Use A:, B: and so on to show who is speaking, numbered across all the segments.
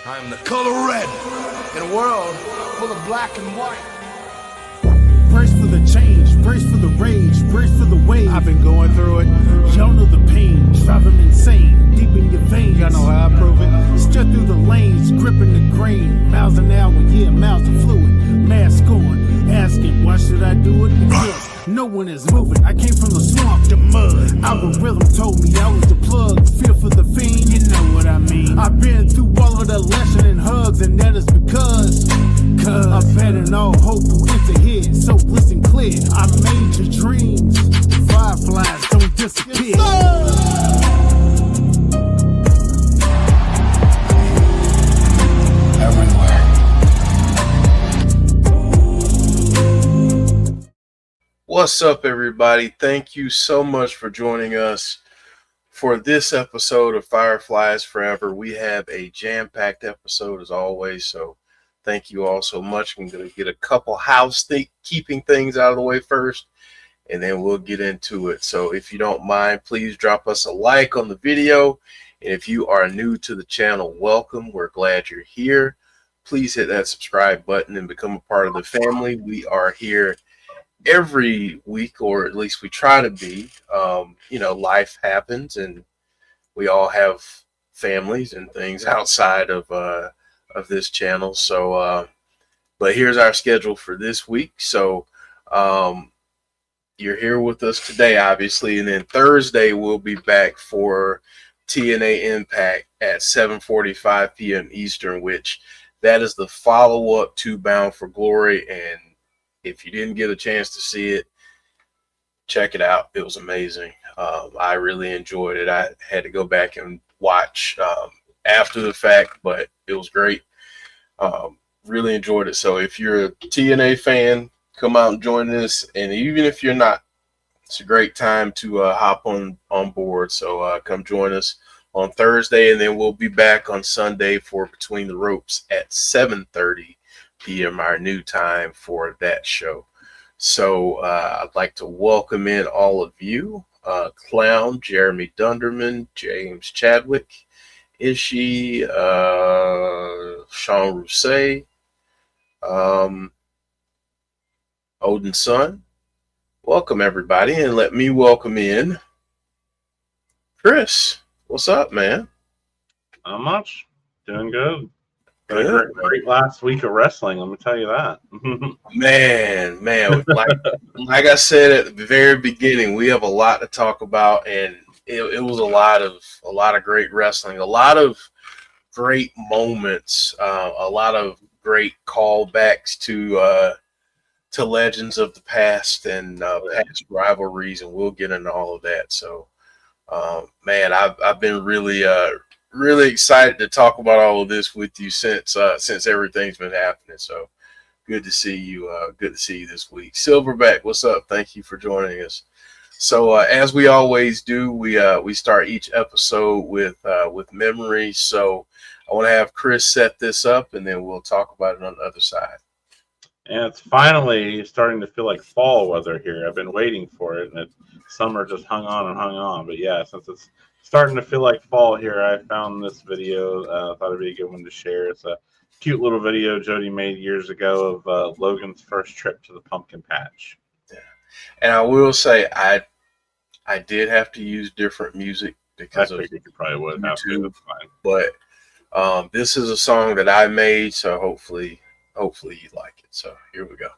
A: I am the color red in a world full of black and white.
B: Brace for the change, brace for the rage, brace for the wave. I've been going through it. Y'all know the pain, driving me insane, deep in your veins. Y'all know how I prove it. Step through the lanes, gripping the grain. Miles an hour, yeah, miles of fluid. Mask on, asking, why should I do it? Because no one is moving. I came from the swamp, the mud. Algorithm told me I was the plug. Feel for the fiend, you know what I mean. I've been through all of the lesson and hugs, and that is because I'm betting all hope will enter here. So listen clear, I made your dreams. Fireflies don't disappear.
C: What's up, everybody? Thank you so much for joining us for this episode of Fireflies Forever. We have a jam-packed episode as always, so thank you all so much. I'm going to get a couple housekeeping things out of the way first, and then we'll get into it. So if you don't mind, please drop us a like on the video. And if you are new to the channel, welcome. We're glad you're here. Please hit that subscribe button and become a part of the family. We are here every week, or at least we try to be. Life happens and we all have families and things outside of this channel. So but here's our schedule for this week. So you're here with us today, obviously, and then Thursday we'll be back for TNA Impact at 7:45 p.m. Eastern, which that is the follow-up to Bound for Glory. And if you didn't get a chance to see it, check it out. It was amazing. I really enjoyed it. I had to go back and watch after the fact, but it was great. Really enjoyed it. So if you're a TNA fan, come out and join us. And even if you're not, it's a great time to hop on board. So come join us on Thursday, and then we'll be back on Sunday for Between the Ropes at 7:30 p.m. our new time for that show. So I'd like to welcome in all of you. Clown, Jeremy Dunderman, James Chadwick, Ishii, Sean Rousset, Odin Sun. Welcome, everybody, and let me welcome in Chris. What's up, man?
D: Not much. Doing good. Great last week of wrestling, let me tell you that.
C: man, like I said at the very beginning, we have a lot to talk about, and it was a lot of great wrestling, a lot of great moments, a lot of great callbacks to legends of the past and past rivalries, and we'll get into all of that. So, man, I've been really excited to talk about all of this with you since everything's been happening. So good to see you. Good to see you this week. Silverback, what's up? Thank you for joining us. So as we always do, we start each episode with memories. So I want to have Chris set this up, and then we'll talk about it on the other side.
D: And it's finally starting to feel like fall weather here. I've been waiting for it, and summer just hung on and hung on. But yeah, since it's starting to feel like fall here, I found this video. Thought it'd be a good one to share. It's a cute little video Jodie made years ago of Logan's first trip to the pumpkin patch.
C: Yeah. And I will say I did have to use different music because
D: I figured you probably would have to. That's fine.
C: But this is a song that I made, so hopefully you like it. So here we go.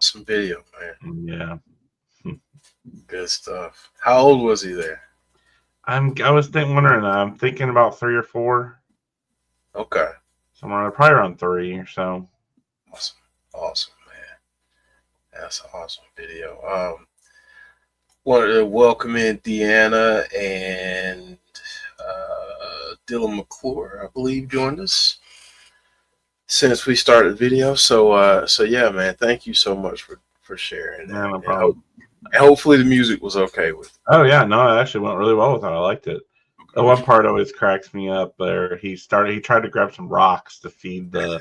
C: awesome video, man.
D: Yeah.
C: Good stuff. How old was he there?
D: I was wondering. I'm thinking about 3 or 4.
C: Okay.
D: Somewhere probably around 3 or so.
C: Awesome, man. That's an awesome video. Wanted to welcome in Deanna and Dylan McClure, I believe, joined us since we started the video. So yeah, man, thank you so much for sharing that.
D: Yeah, no problem.
C: And hopefully the music was okay with it.
D: Oh yeah, no, it actually went really well with it. I liked it. The one part always cracks me up there. He tried to grab some rocks to feed the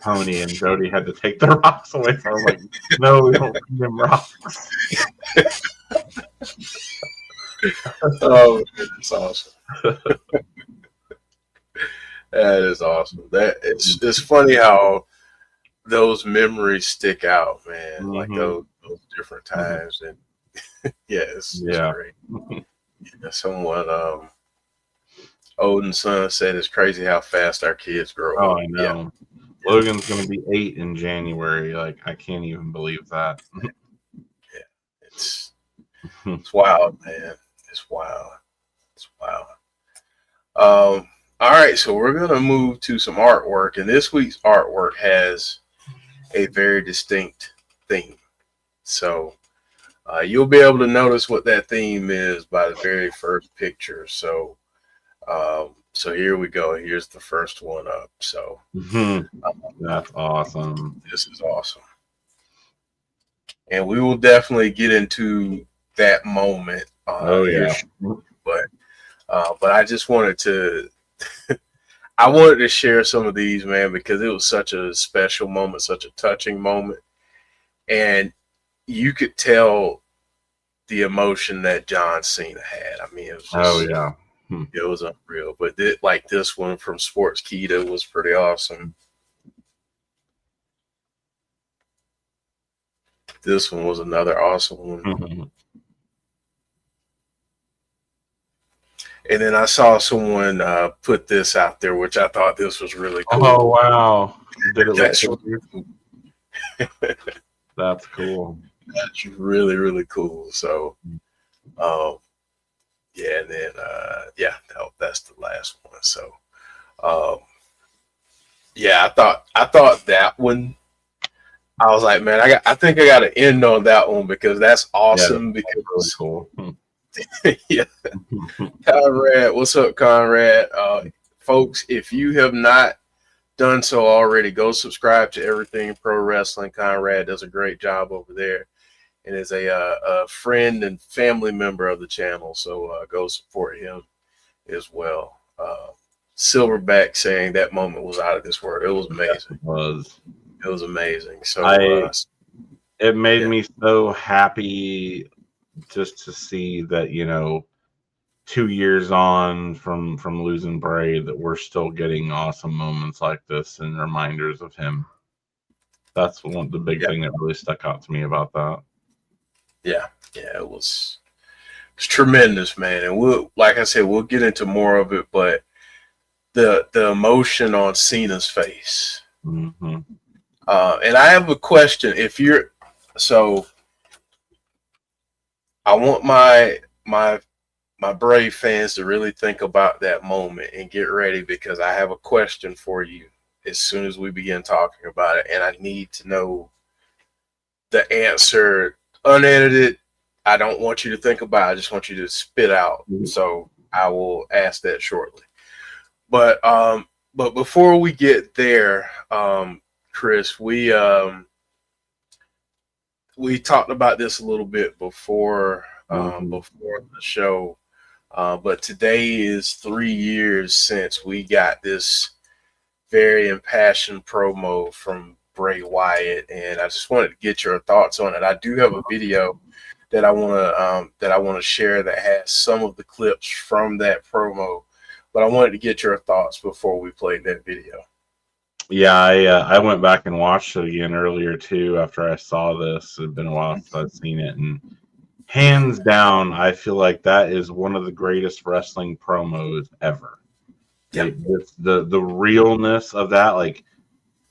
D: pony, and Jodie had to take the rocks away from him. Like, no, we don't feed him rocks.
C: Oh, that's awesome. That is awesome. It's funny how those memories stick out, man.
D: Mm-hmm.
C: Like those different times, and yeah, it's great. Yeah, someone Odin's son said it's crazy how fast our kids grow up.
D: Oh, I know. Yeah. Logan's going to be 8 in January. Like, I can't even believe that.
C: Yeah, it's wild, man. It's wild. It's wild. All right, so we're going to move to some artwork, and this week's artwork has a very distinct theme. So you'll be able to notice what that theme is by the very first picture. So here we go. Here's the first one up. So
D: that's awesome.
C: This is awesome. And we will definitely get into that moment. But I just wanted to I wanted to share some of these, man, because it was such a special moment, such a touching moment. And you could tell the emotion that John Cena had. I mean, it was just, it was unreal. But this one from Sports Kita was pretty awesome. This one was another awesome one. And then I saw someone put this out there, which I thought this was really cool.
D: Oh, wow.
C: That's
D: That's cool.
C: That's really, really cool. So, yeah, and then, that's the last one. So, yeah, I thought that one, I was like, man, I think I got to end on that one because that's awesome.
D: Yeah,
C: because
D: really cool.
C: Yeah. Conrad, what's up, Conrad? Folks, if you have not done so already, go subscribe to Everything Pro Wrestling. Conrad does a great job over there and is a friend and family member of the channel. So go support him as well. Silverback saying that moment was out of this world. It was amazing. It was amazing. So
D: it made me so happy just to see that, 2 years on from losing Bray, that we're still getting awesome moments like this and reminders of him. That's the big thing that really stuck out to me about that.
C: Yeah, it was tremendous, man. And we'll get into more of it, but the emotion on Cena's face. And I have a question. I want my Brave fans to really think about that moment and get ready, because I have a question for you as soon as we begin talking about it, and I need to know the answer unedited. I don't want you to think about it. I just want you to spit out. So I will ask that shortly. But before we get there, Chris, we talked about this a little bit before the show, but today is 3 years since we got this very impassioned promo from Bray Wyatt, and I just wanted to get your thoughts on it. I do have a video that I want to share that has some of the clips from that promo, but I wanted to get your thoughts before we played that video.
D: Yeah, I went back and watched it again earlier too after I saw this. It had been a while since I'd seen it, and hands down, I feel like that is one of the greatest wrestling promos ever.
C: Yeah.
D: The realness of that, like,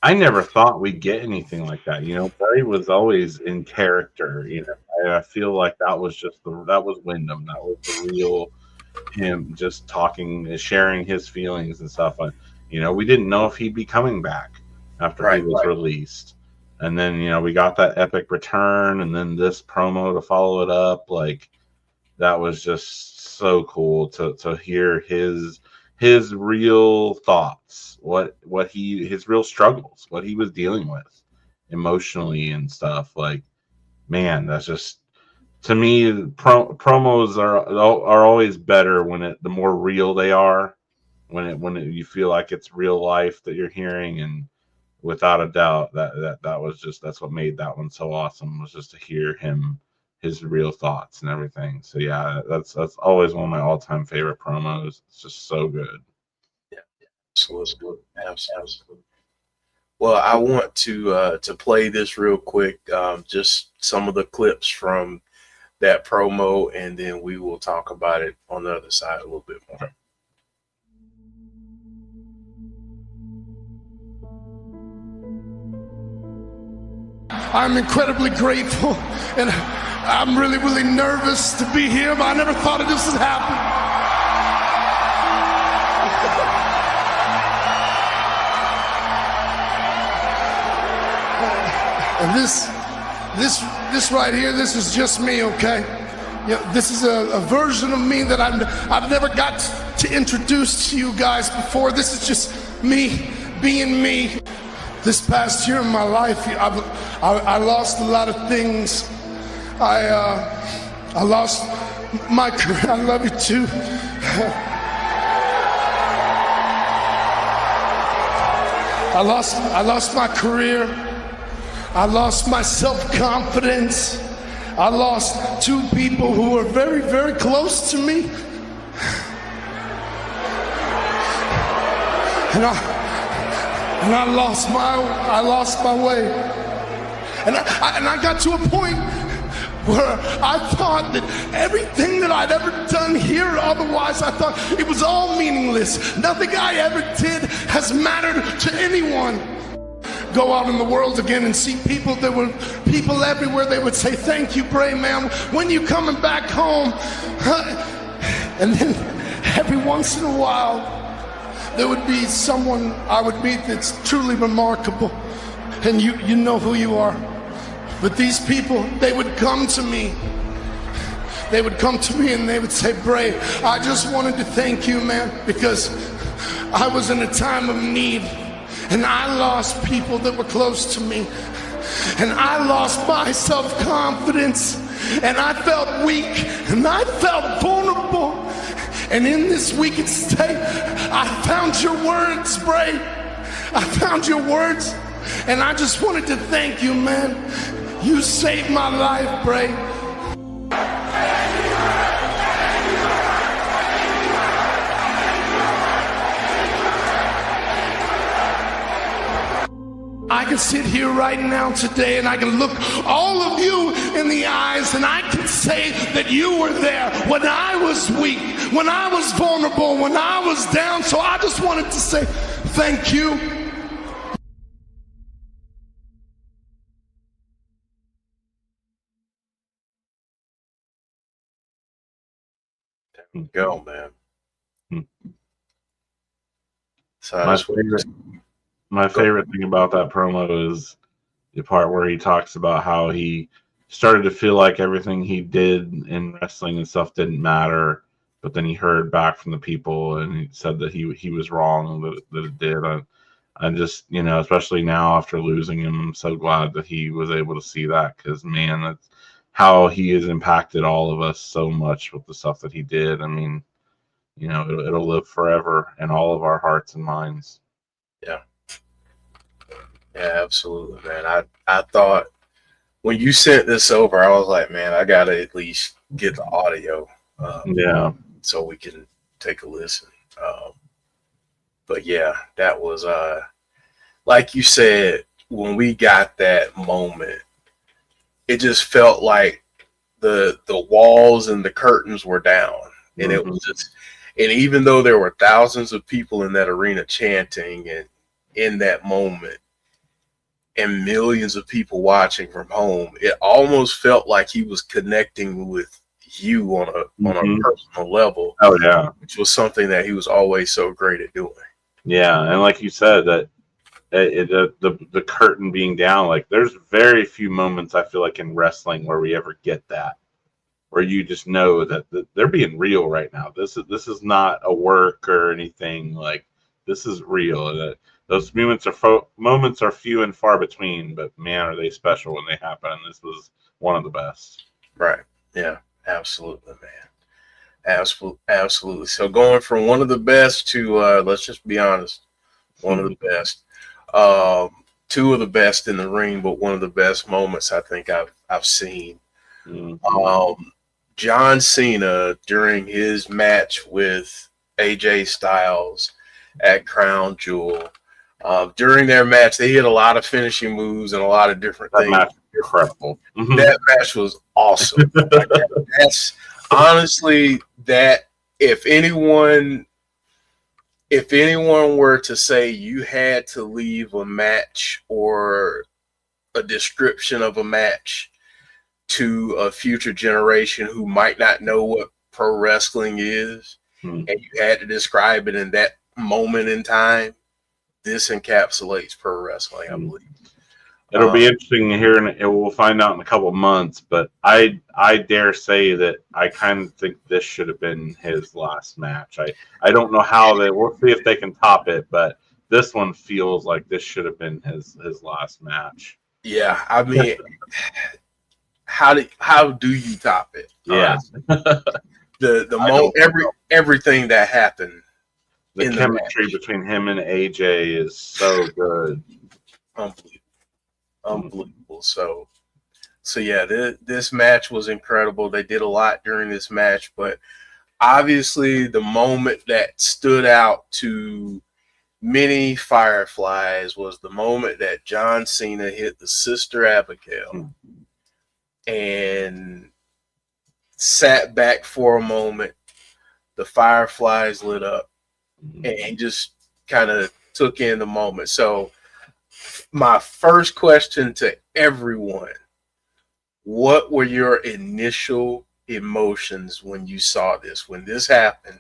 D: I never thought we'd get anything like that. Bray was always in character. I feel like that was that was Wyndham. That was the real him, just talking, sharing his feelings and stuff. We didn't know if he'd be coming back after he was released. And then, we got that epic return and then this promo to follow it up. Like, that was just so cool to hear his real thoughts, his real struggles, what he was dealing with emotionally and stuff. Like, man, that's just, to me, promos are always better the more real they are, when you feel like it's real life that you're hearing. And without a doubt, that's what made that one so awesome, was just to hear his real thoughts and everything. So yeah, that's always one of my all-time favorite promos. It's just so good.
C: Yeah, absolutely. Well, I want to play this real quick, just some of the clips from that promo, and then we will talk about it on the other side a little bit more.
A: I'm incredibly grateful, and I'm really, really nervous to be here, but I never thought of this would happen. And this right here, this is just me, okay? This is a version of me that I've never got to introduce to you guys before. This is just me being me. This past year in my life, I lost a lot of things. I lost my career. I love you too. I lost my career. I lost my self-confidence. I lost two people who were very, very close to me. And I lost my way. And I got to a point where I thought that everything that I'd ever done here, otherwise I thought it was all meaningless. Nothing I ever did has mattered to anyone. Go out in the world again and see people. There were people everywhere. They would say, "Thank you, Bray, man. When you coming back home?" And then every once in a while, there would be someone I would meet that's truly remarkable, and you know who you are. But these people, they would come to me. They would come to me and they would say, "Bray, I just wanted to thank you, man, because I was in a time of need, and I lost people that were close to me, and I lost my self-confidence, and I felt weak, and I felt vulnerable. And in this weakened state, I found your words, Bray. I found your words, and I just wanted to thank you, man. You saved my life, Bray." I can sit here right now today and I can look all of you in the eyes and I can say that you were there when I was weak, when I was vulnerable, when I was down. So I just wanted to say thank you.
C: There we go, man. So
D: my favorite thing about that promo is the part where he talks about how he started to feel like everything he did in wrestling and stuff didn't matter, but then he heard back from the people and he said that he was wrong, that it did. I just, especially now after losing him, I'm so glad that he was able to see that, because, man, that's how he has impacted all of us so much with the stuff that he did. I mean, it'll live forever in all of our hearts and minds.
C: Yeah. Yeah, absolutely, man. I thought when you sent this over, I was like, man, I gotta at least get the audio, so we can take a listen. But yeah, that was like you said, when we got that moment, it just felt like the walls and the curtains were down, and it was just, and even though there were thousands of people in that arena chanting, and in that moment, and millions of people watching from home, it almost felt like he was connecting with you on a personal level.
D: Oh yeah,
C: which was something that he was always so great at doing.
D: yeah, and like you said, that the curtain being down, like there's very few moments I feel like in wrestling where we ever get that, where you just know that they're being real right now. This is not a work or anything. Like this is real. That those moments are few and far between, but man, are they special when they happen. And this was one of the best.
C: Right. Yeah. Absolutely, man. Absolutely. So going from one of the best to let's just be honest, one of the best. Two of the best in the ring, but one of the best moments I think I've seen. John Cena during his match with AJ Styles at Crown Jewel. During their match, they hit a lot of finishing moves and a lot of different things.
D: Match was incredible.
C: That match was awesome. That's honestly that if anyone were to say you had to leave a match or a description of a match to a future generation who might not know what pro wrestling is, and you had to describe it in that moment in time, this encapsulates pro wrestling, I believe.
D: It'll be interesting to hear, and we'll find out in a couple of months. But I dare say that I kind of think this should have been his last match. I don't know how we'll see if they can top it, but this one feels like this should have been his last match.
C: Yeah, I mean, how do you top it?
D: Yeah,
C: everything that happened.
D: The chemistry between him and AJ is so good.
C: Unbelievable. So yeah, this match was incredible. They did a lot during this match, but obviously the moment that stood out to many Fireflies was the moment that John Cena hit the Sister Abigail and sat back for a moment. The Fireflies lit up, and he just kind of took in the moment. So my first question to everyone, what were your initial emotions when you saw this? When this happened,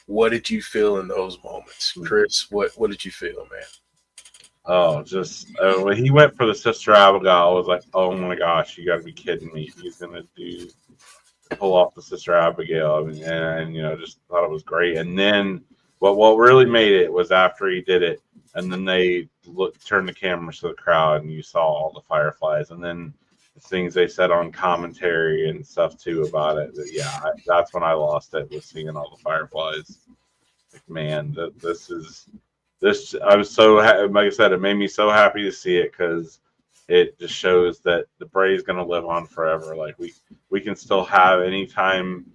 C: what did you feel in those moments? Chris, what did you feel, man?
D: Oh, just when he went for the Sister Abigail, I was like, oh my gosh, you got to be kidding me. He's going to pull off the Sister Abigail. And just thought it was great. And then what really made it was after he did it, and then they turned the cameras to the crowd, and you saw all the Fireflies, and then the things they said on commentary and stuff too about it. That's when I lost it, was seeing all the Fireflies. Like, man, this. I was so like I said, it made me so happy to see it, because it just shows that the Bray is going to live on forever. Like we can still have anytime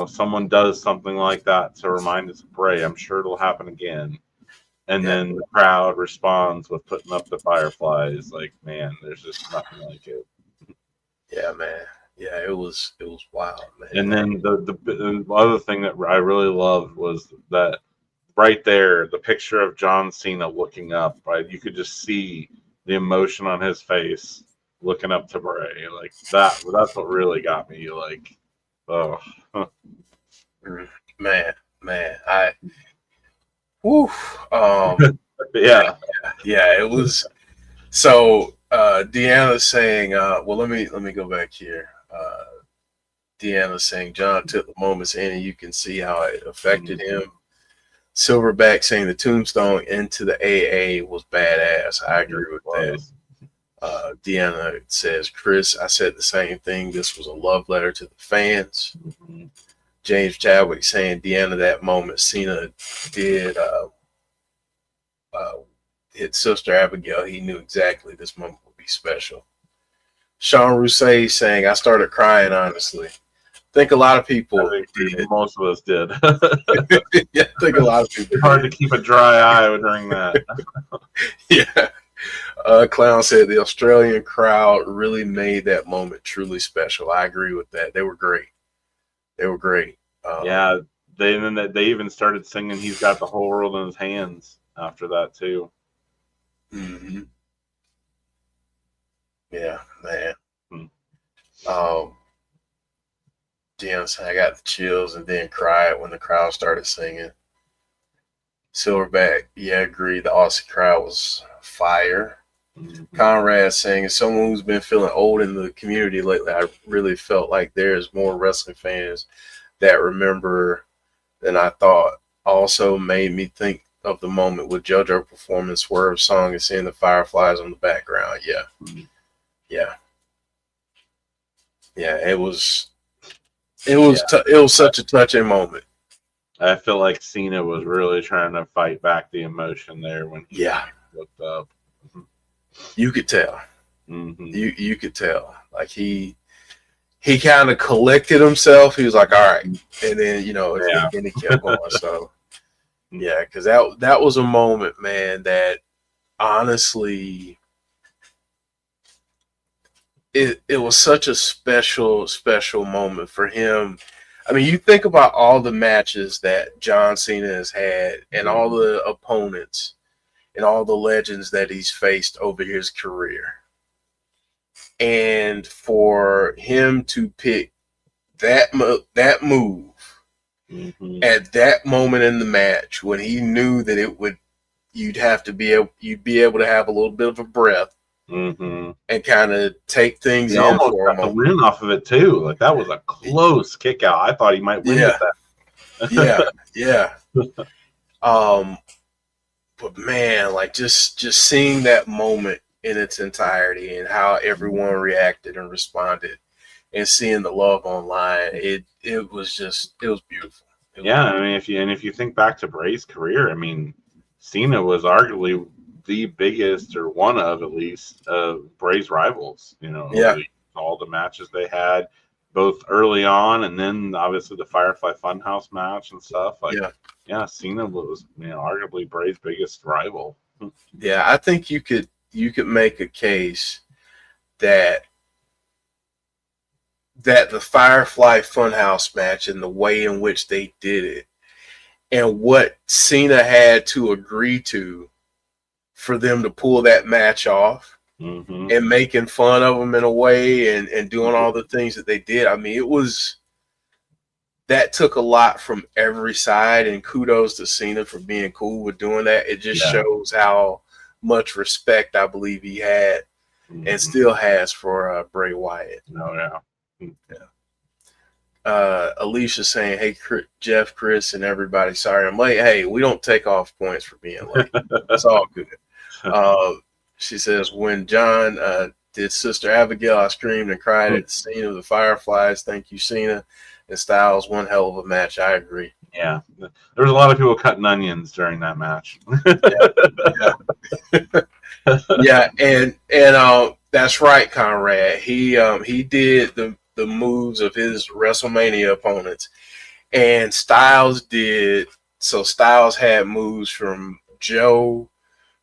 D: someone does something like that to remind us of Bray. I'm sure it'll happen again. And then the crowd responds with putting up the Fireflies. Like, man, there's just nothing like it.
C: Yeah, man. Yeah, it was wild, man.
D: And then the other thing that I really loved was that right there, the picture of John Cena looking up, right? You could just see the emotion on his face looking up to Bray. Like that's what really got me. Like, oh.
C: Man. Whew.
D: Yeah,
C: it was. So Deanna's saying, well, let me go back here. Deanna's saying John took the moments in, and you can see how it affected him. Silverback saying the tombstone into the AA was badass. I agree with that. Deanna says, Chris, I said the same thing. This was a love letter to the fans. James Chadwick saying, Deanna, that moment Cena did hit Sister Abigail, he knew exactly this moment would be special. Sean Rousset saying, I started crying, honestly. I think a lot of people did.
D: Most of us did.
C: Yeah, I think a lot of people
D: It's hard to keep a dry eye during that.
C: Yeah. Clown said the Australian crowd really made that moment truly special. I agree with that. They were great.
D: Yeah, they even started singing "He's Got the Whole World in His Hands" after that too.
C: Mm-hmm. Yeah, man.
D: Hmm.
C: Damn, I got the chills and then cried when the crowd started singing. Silverback, yeah, agree. The Aussie crowd was fire. Conrad saying, as someone who's been feeling old in the community lately, I really felt like there's more wrestling fans that remember than I thought. Also made me think of the moment with JoJo performing Swerve's song and seeing the Fireflies on the background. Yeah. Yeah. Yeah, it was such a touching moment.
D: I feel like Cena was really trying to fight back the emotion there when he looked up.
C: You could tell.
D: Mm-hmm.
C: You could tell. Like he kind of collected himself. He was like, all right. And then, and he kept going. So yeah, because that was a moment, man, that honestly it was such a special moment for him. I mean, you think about all the matches that John Cena has had and all the opponents and all the legends that he's faced over his career. And for him to pick that move at that moment in the match when he knew that you'd be able to have a little bit of a breath and kind of take things in
D: almost
C: for a
D: got the
C: moment.
D: win off of it too. Like that was a close kick out. I thought he might win with
C: that. yeah. But man, like just seeing that moment in its entirety and how everyone reacted and responded and seeing the love online, it was beautiful.
D: I mean, if you think back to Bray's career, I mean, Cena was arguably the biggest, or one of at least, Bray's rivals. All the matches they had, both early on and then obviously the Firefly Funhouse match and stuff. Cena was arguably Bray's biggest rival.
C: Yeah, I think you could make a case that the Firefly Funhouse match and the way in which they did it and what Cena had to agree to for them to pull that match off and making fun of them in a way and doing all the things that they did. I mean, that took a lot from every side, and kudos to Cena for being cool with doing that. It just shows how much respect I believe he had and still has for Bray Wyatt. Alicia saying, hey, Jeff, Chris, and everybody, sorry I'm late. Hey, we don't take off points for being late. It's all good. She says, when John did Sister Abigail, I screamed and cried at the scene of the Fireflies. Thank you, Cena. And Styles, one hell of a match. I agree.
D: Yeah. There was a lot of people cutting onions during that match.
C: Yeah, and that's right, Conrad. He did the moves of his WrestleMania opponents, and Styles did. So Styles had moves from Joe,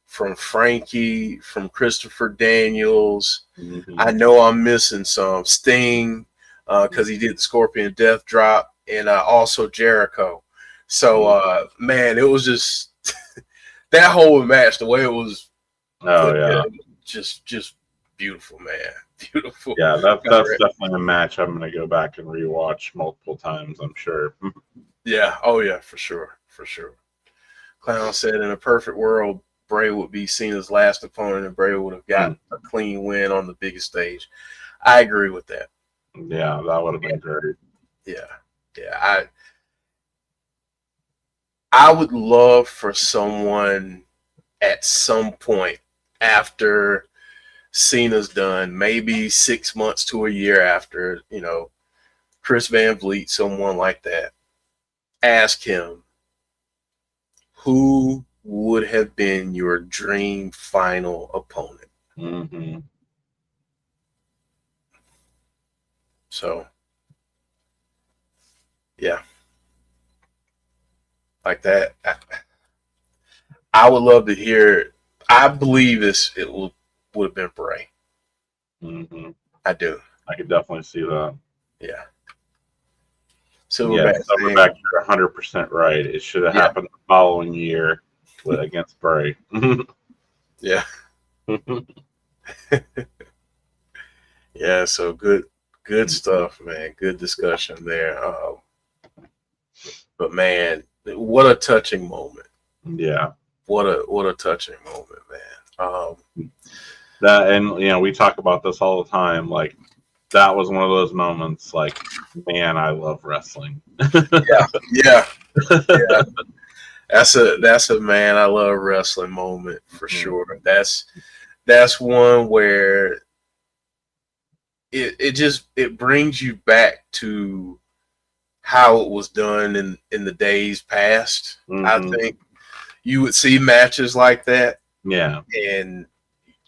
C: from Frankie, from Christopher Daniels. I know I'm missing some. Sting, because he did the Scorpion Death Drop, and also Jericho. So, man, it was just that whole match, the way it was. Just beautiful, man. Beautiful.
D: Yeah, that's definitely a match I'm going to go back and rewatch multiple times, I'm sure.
C: Yeah. Oh, yeah, for sure. For sure. Clown said, in a perfect world, Bray would be Cena's last opponent and Bray would have gotten a clean win on the biggest stage. I agree with that.
D: Yeah, that would have been great.
C: Yeah. Yeah. I would love for someone at some point after Cena's done, maybe 6 months to a year after, Chris Van Vliet, someone like that, ask him, who would have been your dream final opponent? So, yeah. Like that. I would love to hear it. I believe it would have been Bray. I do.
D: I could definitely see that.
C: Yeah.
D: Silverback, you're 100% right. It should have happened the following year against Bray.
C: Yeah. Yeah, so good stuff, man. Good discussion there. But man, what a touching moment.
D: Yeah.
C: What a touching moment, man.
D: That, and we talk about this all the time. Like, that was one of those moments. Like, man, I love wrestling.
C: Yeah. That's a man, I love wrestling moment for sure. That's one where it brings you back to how it was done in the days past. I think you would see matches like that.
D: Yeah.
C: And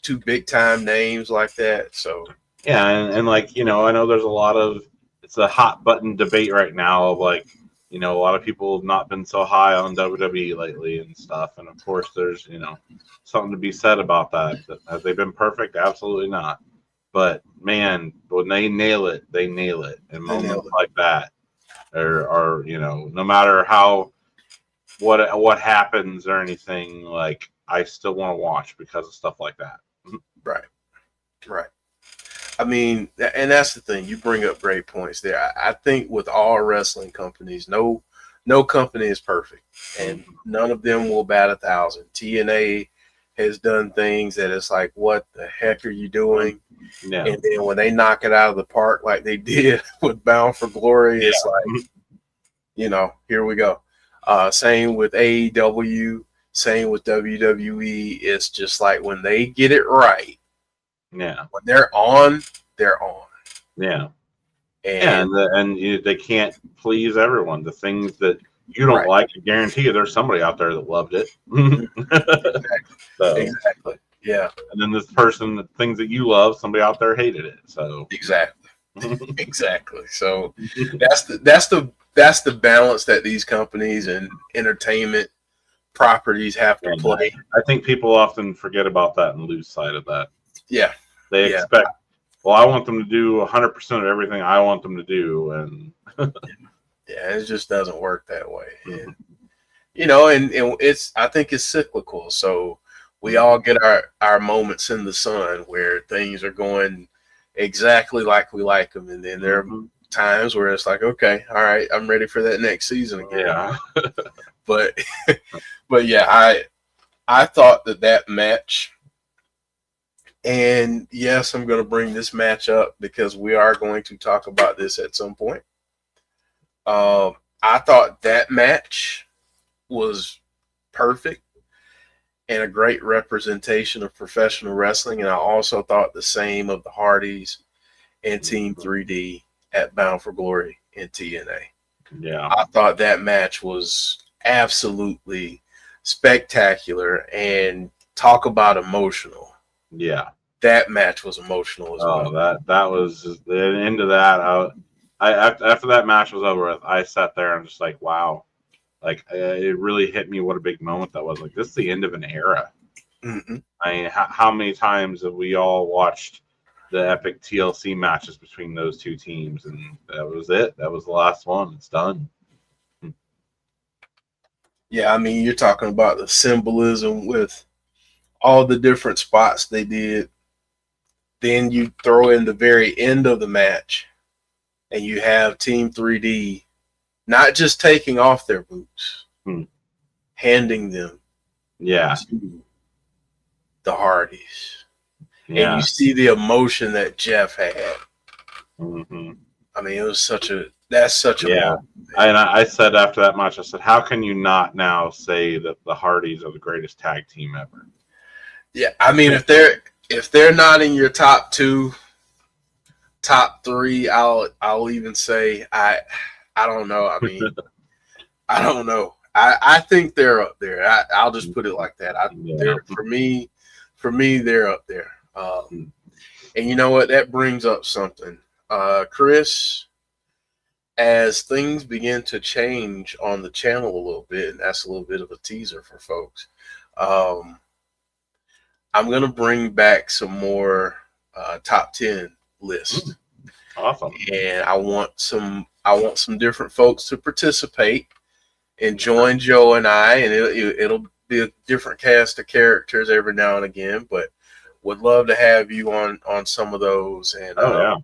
C: two big time names like that. So
D: yeah, and like, I know there's a lot of, it's a hot button debate right now of like, a lot of people have not been so high on WWE lately and stuff. And of course there's, something to be said about that. Have they been perfect? Absolutely not. But man, when they nail it, they nail it. And moments like that are no matter how, what happens or anything, like, I still want to watch because of stuff like that.
C: Right. I mean, and that's the thing. You bring up great points there. I think with all wrestling companies, no company is perfect, and none of them will bat 1,000. TNA has done things that it's like, what the heck are you doing?
D: Yeah.
C: And then when they knock it out of the park like they did with Bound for Glory, it's like, here we go. Same with AEW, same with WWE. It's just like when they get it right.
D: Yeah.
C: When they're on, they're on.
D: Yeah.
C: And
D: they can't please everyone. The things that you don't like, I guarantee you there's somebody out there that loved it.
C: Exactly. Yeah.
D: And then this person, the things that you love, somebody out there hated it. So
C: exactly. So that's the balance that these companies and entertainment properties have to play.
D: I think people often forget about that and lose sight of that.
C: Yeah.
D: They expect, well, I want them to do 100% of everything I want them to do. And
C: it just doesn't work that way. And, and I think it's cyclical. So we all get our moments in the sun where things are going exactly like we like them. And then there are times where it's like, okay, all right, I'm ready for that next season again.
D: Yeah.
C: but yeah, I thought that match, and yes, I'm going to bring this match up because we are going to talk about this at some point. I thought that match was perfect and a great representation of professional wrestling. And I also thought the same of the Hardys and Team 3D at Bound for Glory in TNA.
D: Yeah.
C: I thought that match was absolutely spectacular, and talk about emotional.
D: Yeah.
C: That match was emotional as well.
D: That was the end of that. After that match was over with, I sat there and just like, wow. Like, it really hit me what a big moment that was. Like, this is the end of an era.
C: Mm-hmm.
D: I mean, how many times have we all watched the epic TLC matches between those two teams? And that was it. That was the last one. It's done.
C: Yeah, I mean, you're talking about the symbolism with all the different spots they did. Then you throw in the very end of the match, and you have Team 3D not just taking off their boots, handing them to the Hardys.
D: Yeah.
C: And you see the emotion that Jeff had.
D: Mm-hmm.
C: I mean, it was that's such a moment.
D: And I said after that match, I said, how can you not now say that the Hardys are the greatest tag team ever?
C: Yeah, I mean, if they're not in your top two, top three, I'll even say I don't know. I mean, I don't know. I think they're up there. I'll just put it like that. For me, they're up there. And you know what? That brings up something, Chris. As things begin to change on the channel a little bit, and that's a little bit of a teaser for folks. I'm going to bring back some more top 10 lists.
D: Awesome.
C: And I want some different folks to participate and join Joe and I, and it'll be a different cast of characters every now and again, but would love to have you on some of those. And
D: yeah,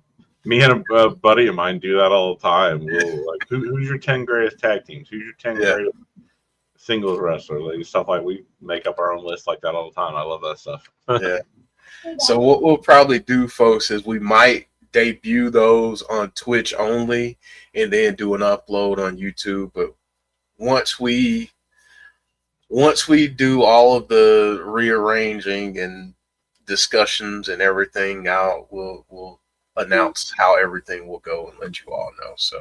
D: me and a buddy of mine do that all the time. We'll like, who's your 10 greatest tag teams? Who's your 10 greatest singles wrestlers? Like stuff like we make up our own list like that all the time. I love that stuff.
C: Yeah. So what we'll probably do, folks, is we might debut those on Twitch only, and then do an upload on YouTube. But once we do all of the rearranging and discussions and everything out, we'll announce how everything will go and let you all know. So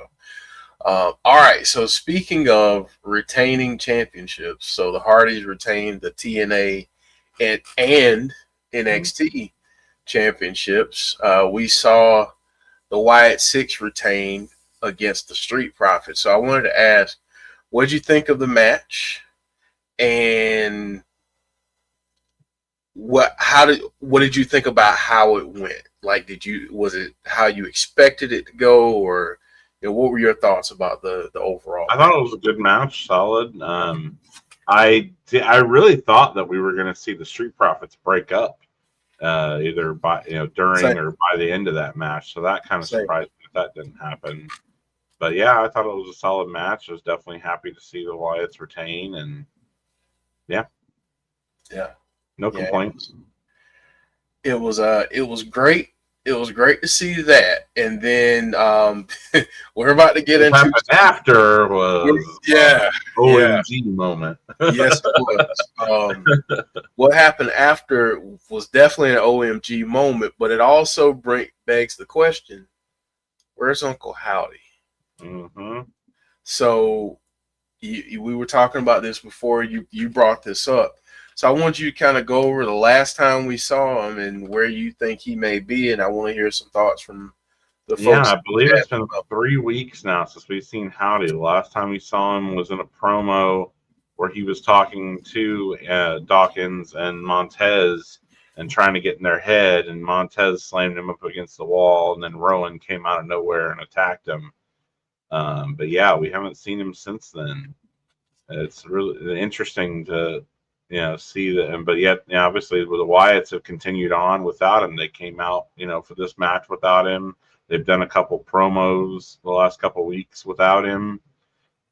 C: all right, so speaking of retaining championships, so the Hardys retained the TNA and NXT championships. We saw the Wyatt Sicks retain against the Street Profits. So I wanted to ask, what did you think of the match? And what did you think about how it went? Like, was it how you expected it to go, or what were your thoughts about the overall?
D: I thought it was a good match, solid. I really thought that we were going to see the Street Profits break up, either by during or by the end of that match. So that kind of surprised me that didn't happen. But yeah, I thought it was a solid match. I was definitely happy to see the Wyatts retain, and yeah, no complaints.
C: It was great. It was great to see that. And then we're about to get into
D: after was OMG moment.
C: Yes, it was. What happened after was definitely an OMG moment, but it also begs the question: where's Uncle Howdy?
D: Mm-hmm.
C: So we were talking about this before you brought this up. So I want you to kind of go over the last time we saw him and where you think he may be, and I want to hear some thoughts from the folks.
D: Yeah, I believe it's been about 3 weeks now since we've seen Howdy. The last time we saw him was in a promo where he was talking to Dawkins and Montez and trying to get in their head, and Montez slammed him up against the wall, and then Rowan came out of nowhere and attacked him. But yeah, we haven't seen him since then. It's really interesting to see that, but yet, obviously, the Wyatts have continued on without him. They came out, for this match without him. They've done a couple promos the last couple weeks without him.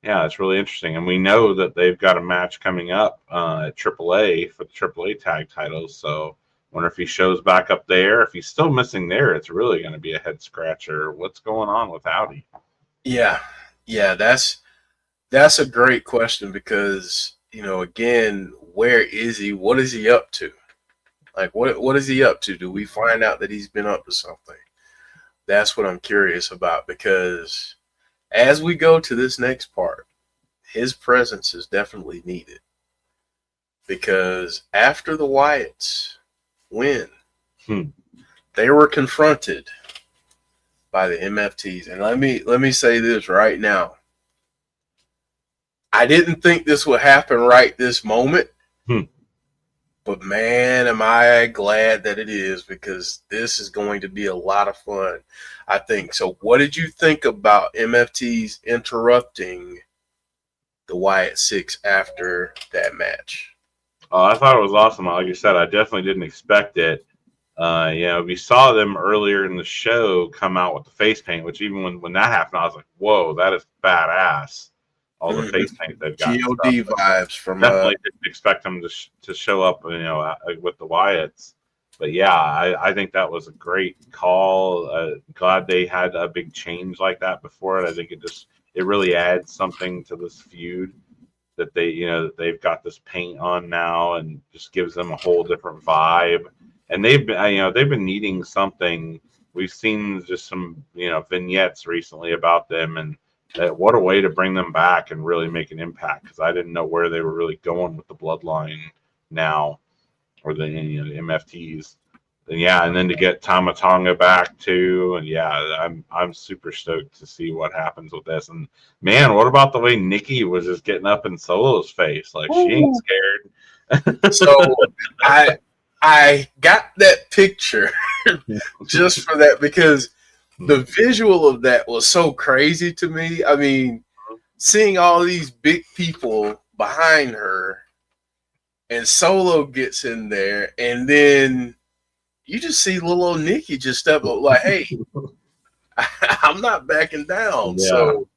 D: Yeah, it's really interesting, and we know that they've got a match coming up at AAA for the AAA tag titles. So, I wonder if he shows back up there. If he's still missing there, it's really going to be a head scratcher. What's going on with Howdy?
C: Yeah, that's a great question because again, where is he? What is he up to? Like, what is he up to? Do we find out that he's been up to something? That's what I'm curious about, because as we go to this next part, his presence is definitely needed. Because after the Wyatts win, they were confronted by the MFTs. And let me say this right now. I didn't think this would happen right this moment, but man, am I glad that it is, because this is going to be a lot of fun, I think. So what did you think about MFTs interrupting the Wyatt Sicks after that match?
D: Oh, I thought it was awesome. Like you said, I definitely didn't expect it. We saw them earlier in the show come out with the face paint, which even when that happened, I was like, whoa, that is badass. All the face paint they've got.
C: GOD vibes from.
D: Definitely didn't expect them to show up, with the Wyatts. But yeah, I think that was a great call. Glad they had a big change like that before it. I think it really adds something to this feud that they've got this paint on now, and just gives them a whole different vibe. And they've been needing something. We've seen just some vignettes recently about them, and what a way to bring them back and really make an impact, because I didn't know where they were really going with the bloodline now, or the MFTs. And then to get Tama Tonga back too, and I'm super stoked to see what happens with this. And man, what about the way Nikki was just getting up in Solo's face, like she ain't scared.
C: So I got that picture just for that, because the visual of that was so crazy to me. I mean, seeing all these big people behind her, and Solo gets in there, and then you just see little old Nikki just step up like, hey, I'm not backing down.
D: Yeah.
C: So,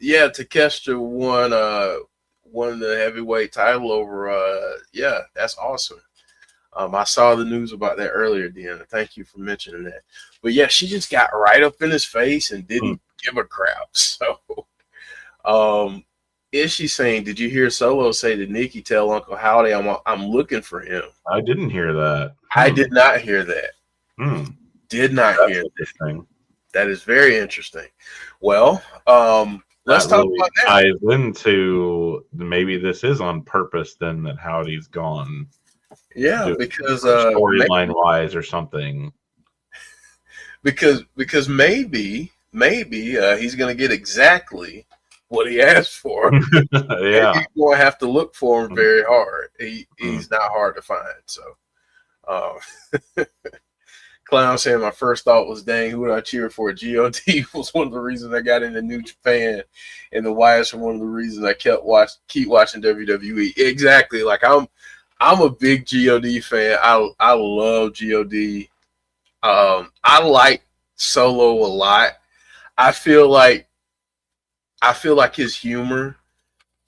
C: Takeshita won the heavyweight title over. That's awesome. I saw the news about that earlier, Deanna. Thank you for mentioning that. But yeah, she just got right up in his face and didn't give a crap. So, is she saying? Did you hear Solo say to Nikki, "Tell Uncle Howdy I'm looking for him"?
D: I didn't hear that.
C: I did not hear that. Did not hear that. That is very interesting. Well, let's talk about that.
D: Ties into maybe this is on purpose then that Howdy's gone.
C: Yeah, because
D: storyline wise or something.
C: Because maybe he's going to get exactly what he asked for.
D: Yeah,
C: he's going to have to look for him very hard. He's not hard to find. So, Clown saying my first thought was, dang, who would I cheer for? God was one of the reasons I got into New Japan, and the Wyatts were one of the reasons I keep watching WWE. Exactly. Like I'm a big God fan. I love God. I like Solo a lot. I feel like his humor,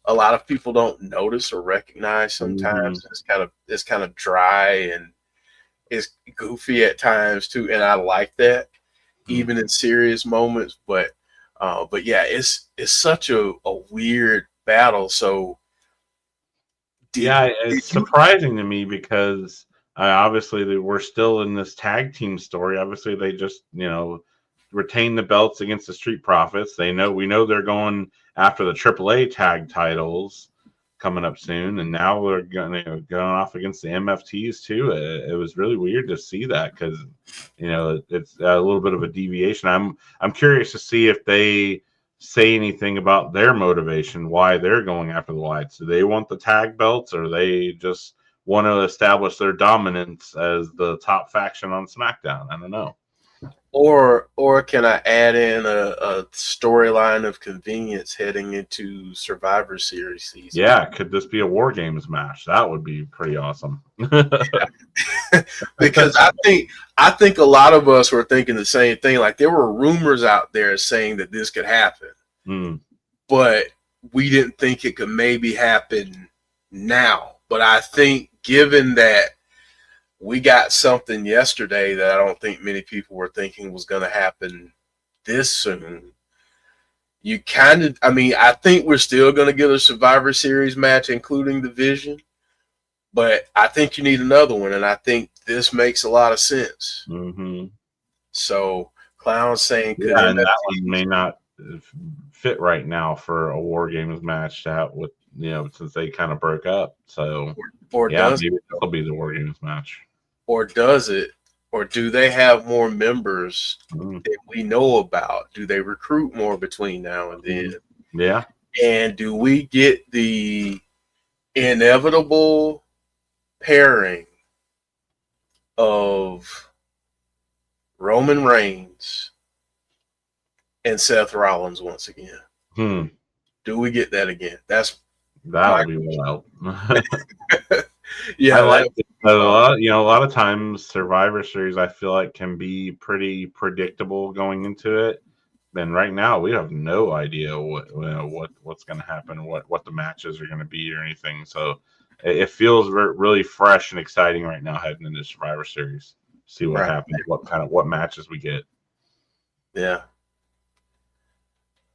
C: a lot of people don't notice or recognize sometimes. It's kind of dry and it's goofy at times too, and I like that, even in serious moments. But yeah, it's such a weird battle. So
D: it's surprising to me because obviously we're still in this tag team story. Obviously, they just retain the belts against the Street Profits. We know they're going after the AAA tag titles coming up soon, and now they're going off against the MFTs too. It was really weird to see that because it's a little bit of a deviation. I'm curious to see if they say anything about their motivation, why they're going after the Wyatts. Do they want the tag belts, or they just want to establish their dominance as the top faction on SmackDown? I don't know.
C: Or can I add in a storyline of convenience heading into Survivor Series season?
D: Yeah, could this be a War Games match? That would be pretty awesome.
C: Because I think a lot of us were thinking the same thing. Like there were rumors out there saying that this could happen, but we didn't think it could maybe happen now. But I think given that we got something yesterday that I don't think many people were thinking was going to happen this soon. I think we're still going to get a Survivor Series match, including the Vision, but I think you need another one, and I think this makes a lot of sense. So, Clown saying,
D: and that one may not fit right now for a War Games match since they kind of broke up. So, maybe that'll be the War Games match.
C: Or does it? Or do they have more members that we know about? Do they recruit more between now and then?
D: Yeah.
C: And do we get the inevitable pairing of Roman Reigns and Seth Rollins once again? Do we get that again?
D: That'll be wild.
C: Yeah,
D: I like it. A lot of times Survivor Series I feel like can be pretty predictable going into it. And right now we have no idea what's going to happen, what the matches are going to be or anything. So it feels really fresh and exciting right now heading into Survivor Series. See what happens, what matches we get.
C: Yeah.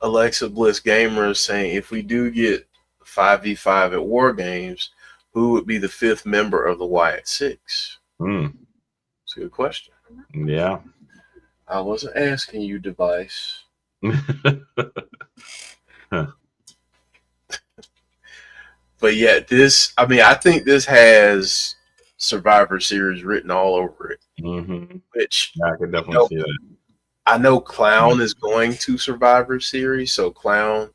C: Alexa Bliss Gamer is saying if we do get 5v5 at War Games, who would be the fifth member of the Wyatt Sicks? It's a good question.
D: Yeah.
C: I wasn't asking you, device. But yeah, I think this has Survivor Series written all over it. Which
D: I could definitely see that.
C: I know Clown is going to Survivor Series, so Clown,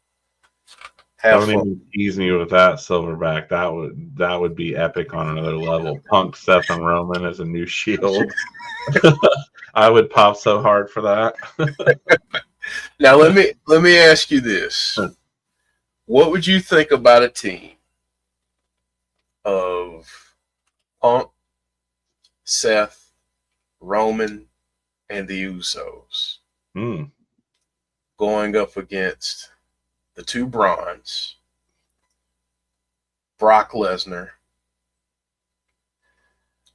D: don't even tease me with that, Silverback. That would be epic on another level. Punk, Seth, and Roman as a new Shield. I would pop so hard for that.
C: Now let me ask you this: what would you think about a team of Punk, Seth, Roman, and the Usos going up against the two Brawns, Brock Lesnar.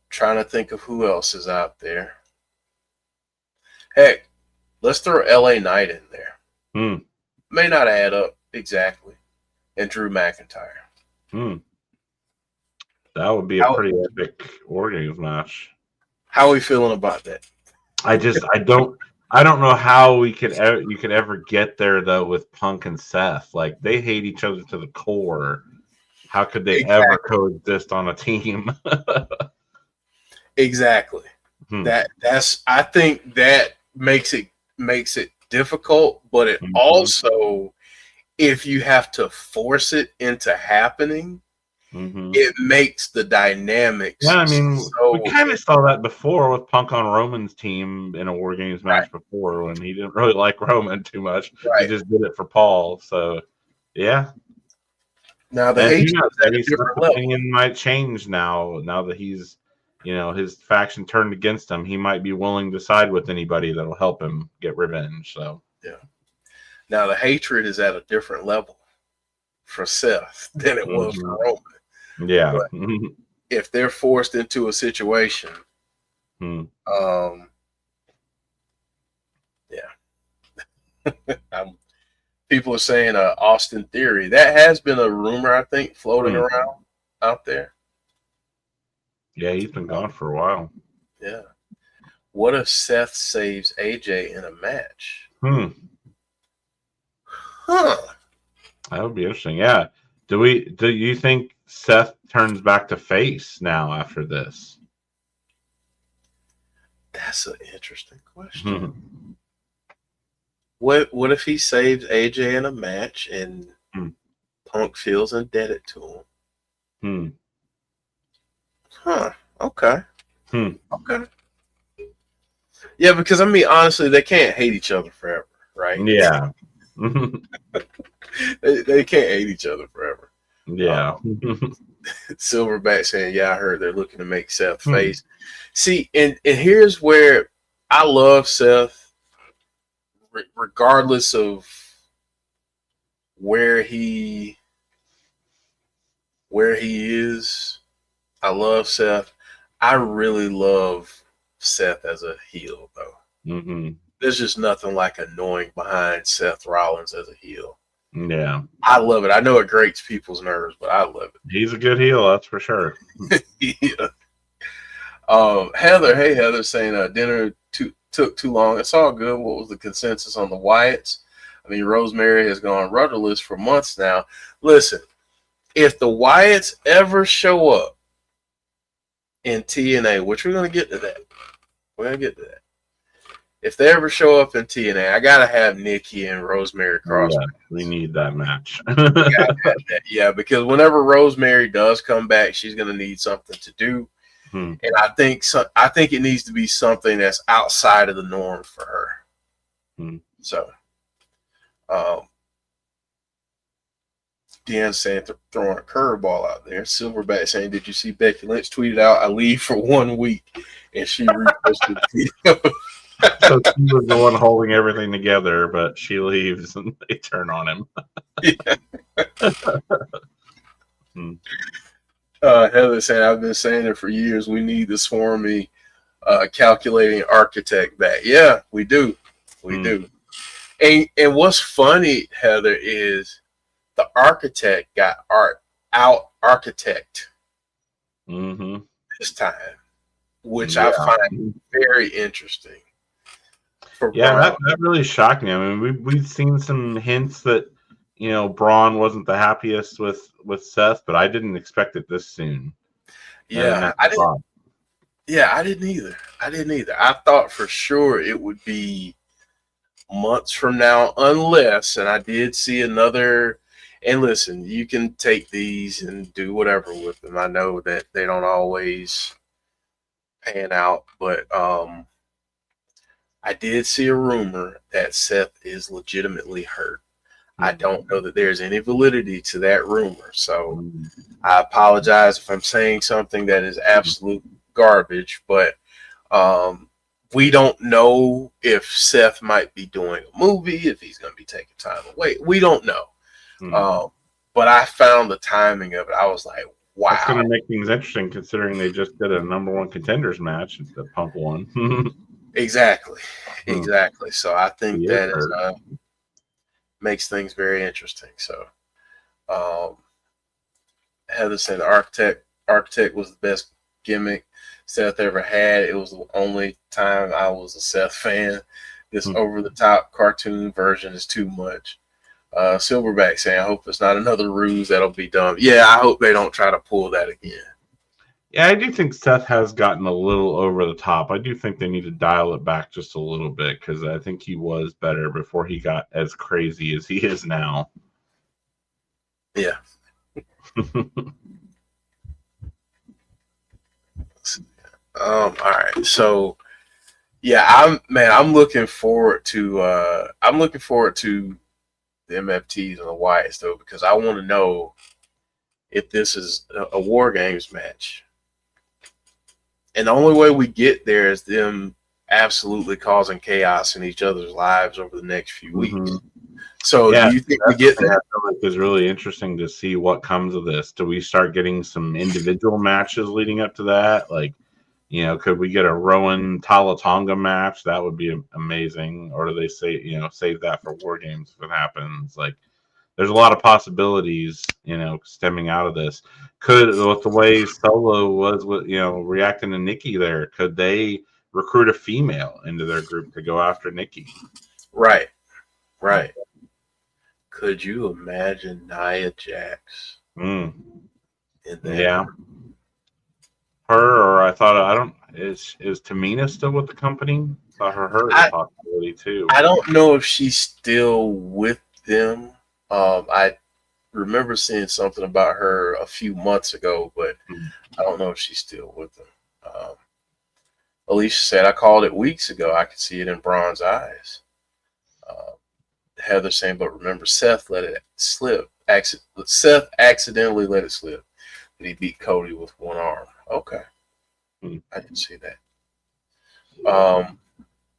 C: Trying to think of who else is out there. Heck, let's throw LA Knight in there. May not add up exactly. And Drew McIntyre.
D: That would be a pretty epic War Games match.
C: How are we feeling about that?
D: I don't know how you could ever get there though with Punk and Seth. Like, they hate each other to the core. How could they ever coexist on a team?
C: Exactly. That's I think that makes it difficult, but it also, if you have to force it into happening, it makes the dynamics.
D: Yeah, I mean, we kind of saw that before with Punk on Roman's team in a War Games match before, when he didn't really like Roman too much. He just did it for Paul. So, yeah.
C: Now the
D: opinion might change now that he's, his faction turned against him. He might be willing to side with anybody that'll help him get revenge. So,
C: yeah. Now the hatred is at a different level for Seth than it was for Roman.
D: Yeah.
C: But if they're forced into a situation, people are saying Austin Theory. That has been a rumor, I think, floating around out there.
D: Yeah, he's been gone for a while.
C: Yeah. What if Seth saves AJ in a match?
D: That would be interesting. Yeah. Do you think Seth turns back to face now after this?
C: That's an interesting question. What if he saves AJ in a match and Punk feels indebted to him? Okay. Okay. Yeah, because I mean, honestly, they can't hate each other forever, right?
D: Yeah.
C: They can't hate each other forever.
D: Yeah.
C: Silverback saying, "Yeah, I heard they're looking to make Seth face." See, and here's where I love Seth, regardless of where he is. I love Seth. I really love Seth as a heel, though. There's just nothing like annoying behind Seth Rollins as a heel.
D: Yeah.
C: I love it. I know it grates people's nerves, but I love it.
D: He's a good heel, that's for sure.
C: Yeah. Heather, hey Heather, saying dinner took too long. It's all good. What was the consensus on the Wyatts? I mean, Rosemary has gone rudderless for months now. Listen, if the Wyatts ever show up in TNA, which we're going to get to that. If they ever show up in TNA, I got to have Nikki and Rosemary cross.
D: Yeah, we need that match.
C: Yeah, because whenever Rosemary does come back, she's going to need something to do. And I think it needs to be something that's outside of the norm for her. So, Deanne saying throwing a curveball out there. Silverback saying, "Did you see Becky Lynch tweeted out, 'I leave for 1 week,' and she reposted the video."
D: So she was the one holding everything together, but she leaves and they turn on him.
C: Heather saying, "I've been saying it for years. We need the swarmy, calculating architect back." Yeah, we do. We do. And what's funny, Heather, is the architect got out architect this time, which I find very interesting.
D: That really shocked me. I mean, we've seen some hints that Braun wasn't the happiest with Seth, but I didn't expect it this soon.
C: Yeah, I didn't. Yeah, I didn't either. I thought for sure it would be months from now, unless, and I did see another. And listen, you can take these and do whatever with them. I know that they don't always pan out, but I did see a rumor that Seth is legitimately hurt. I don't know that there's any validity to that rumor, so I apologize if I'm saying something that is absolute garbage, but we don't know if Seth might be doing a movie, if he's going to be taking time away. We don't know. But I found the timing of it. I was like, wow.
D: That's going to make things interesting considering they just did a number one contenders match the Punk won.
C: Exactly. So I think that is, makes things very interesting. So Heather said the architect was the best gimmick Seth ever had. It was the only time I was a Seth fan. This over-the-top cartoon version is too much. Silverback saying, I hope it's not another ruse that'll be dumb. Yeah, I hope they don't try to pull that again.
D: Yeah, I do think Seth has gotten a little over the top. I do think they need to dial it back just a little bit because I think he was better before he got as crazy as he is now.
C: Yeah. All right. So yeah, I'm looking forward to the MFTs and the Wyatts though, because I want to know if this is a War Games match. And the only way we get there is them absolutely causing chaos in each other's lives over the next few weeks. So do you think we get that?
D: It's really interesting to see what comes of this. Do we start getting some individual matches leading up to that? Like, you know, could we get a Rowan Talatonga match? That would be amazing. Or do they say, you know, save that for War Games if it happens? Like, there's a lot of possibilities, you know, stemming out of this. Could, with the way Solo was, with, you know, reacting to Nikki there, could they recruit a female into their group to go after Nikki?
C: Right. Could you imagine Nia Jax?
D: Yeah. Her, or I thought, is Tamina still with the company? I thought her is a possibility too.
C: I don't know if she's still with them. I remember seeing something about her a few months ago, but I don't know if she's still with them. Alicia said, I called it weeks ago. I could see it in Braun's eyes. Heather saying, but remember, Seth let it slip. Seth accidentally let it slip that he beat Cody with one arm. Okay. I didn't see that. All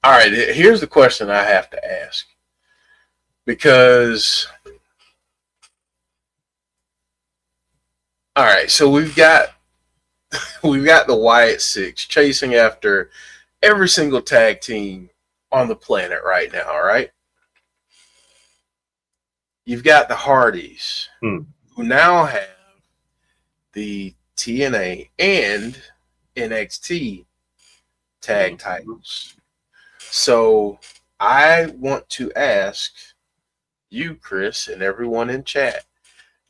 C: right. Here's the question I have to ask. Because, all right, so we've got the Wyatt Sicks chasing after every single tag team on the planet right now, all right? You've got the Hardys, who now have the TNA and NXT tag titles. So I want to ask you, Chris, and everyone in chat,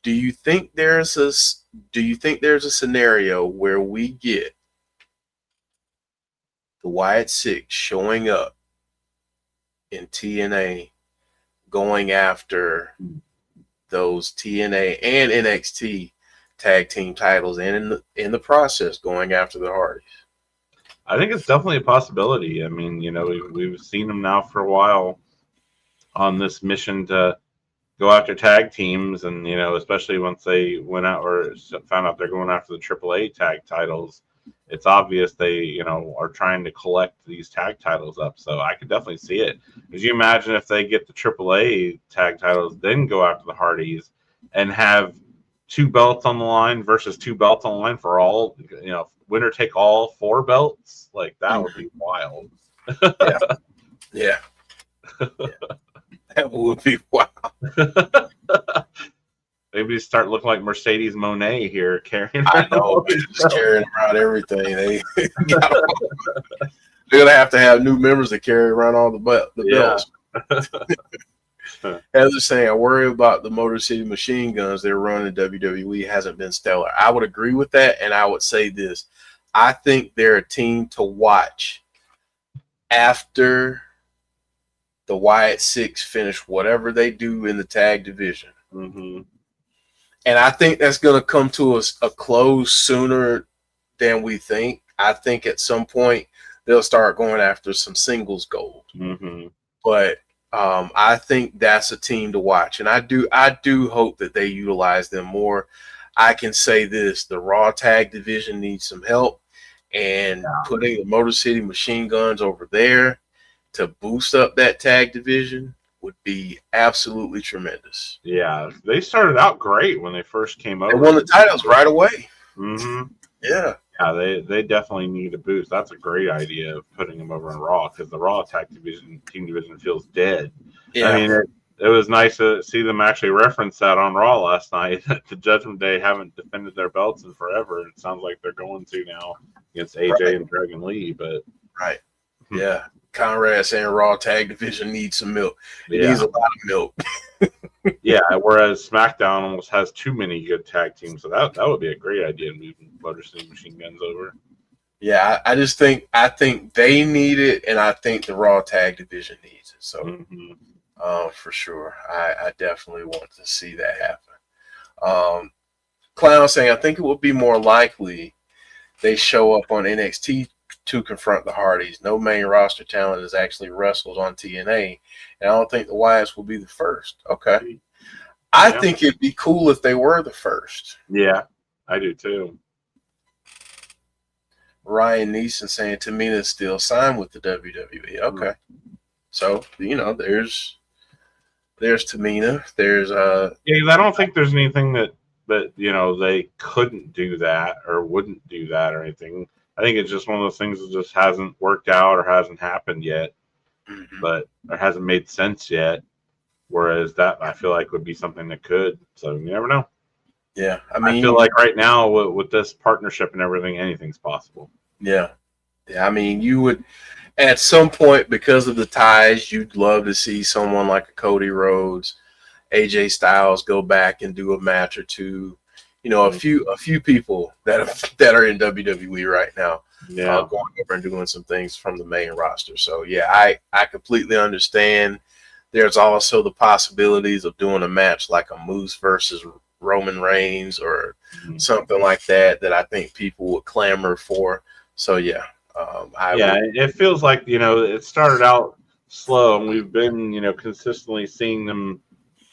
C: do you think there's a scenario where we get the Wyatt Sicks showing up in TNA, going after those TNA and NXT tag team titles, and in the process going after the Hardys?
D: I think it's definitely a possibility. I mean, you know, we've seen them now for a while on this mission to go after tag teams, and you know, especially once they went out or found out they're going after the AAA tag titles, it's obvious they, you know, are trying to collect these tag titles up. So I could definitely see it. Could you imagine if they get the AAA tag titles, then go after the Hardys and have 2 belts on the line versus 2 belts on the line for all, you know, winner take all 4 belts? Like, that would be wild.
C: Yeah. That would be wild.
D: Maybe start looking like Mercedes Moné here, carrying.
C: I know, just carrying around everything. They're gonna have to have new members to carry around all the belts. Heather's saying, I worry about the Motor City Machine Guns they're running. WWE hasn't been stellar. I would agree with that, and I would say this: I think they're a team to watch after the Wyatt Sicks finish whatever they do in the tag division. And I think that's going to come to a close sooner than we think. I think at some point they'll start going after some singles gold. But I think that's a team to watch, and I do hope that they utilize them more. I can say this: the Raw tag division needs some help, and putting the Motor City Machine Guns over there to boost up that tag division would be absolutely tremendous.
D: Yeah, they started out great when they first came over.
C: They won the titles right away.
D: Mm-hmm.
C: Yeah.
D: Yeah, they definitely need a boost. That's a great idea of putting them over in Raw, because the Raw tag team division feels dead.
C: Yeah.
D: I mean, it was nice to see them actually reference that on Raw last night. The Judgment Day haven't defended their belts in forever. It sounds like they're going to now against AJ and Dragon Lee. But
C: Yeah. Conrad saying Raw tag division needs some milk. It needs a lot of milk.
D: Yeah, whereas SmackDown almost has too many good tag teams. So that would be a great idea, moving Motor City Machine Guns over.
C: Yeah, I think they need it, and I think the Raw tag division needs it. So for sure. I definitely want to see that happen. Clown saying, I think it would be more likely they show up on NXT to confront the Hardys. No main roster talent has actually wrestled on TNA, and I don't think the Wyatts will be the first. Okay. I think it'd be cool if they were the first.
D: Yeah, I do too.
C: Ryan Neeson saying Tamina's still signed with the WWE. Okay. So, there's Tamina. There's
D: I don't think there's anything that they couldn't do that or wouldn't do that or anything. I think it's just one of those things that just hasn't worked out or hasn't happened yet, but it hasn't made sense yet. Whereas that, I feel like, would be something that could. So you never know.
C: Yeah, I
D: feel like right now with this partnership and everything, anything's possible.
C: Yeah. I mean, you would, at some point, because of the ties, you'd love to see someone like a Cody Rhodes, AJ Styles go back and do a match or two. A few people that are in WWE right now, going over and doing some things from the main roster. So I completely understand. There's also the possibilities of doing a match like a Moose versus Roman Reigns or something like that I think people would clamor for. So it feels like it started out slow, and we've been consistently seeing them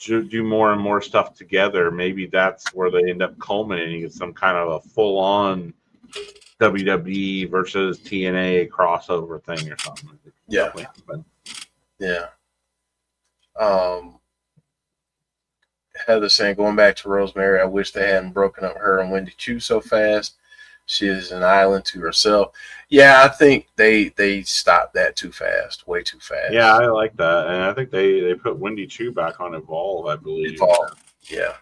C: do more and more stuff together. Maybe that's where they end up culminating in some kind of a full-on WWE versus TNA crossover thing or something. Yeah. Heather saying, going back to Rosemary, I wish they hadn't broken up her and Wendy Chu so fast. She is an island to herself. Yeah, I think they stopped that too fast, way too fast.
D: Yeah, I like that, and I think they put Wendy Chu back on Evolve, I believe.
C: Evolve, yeah.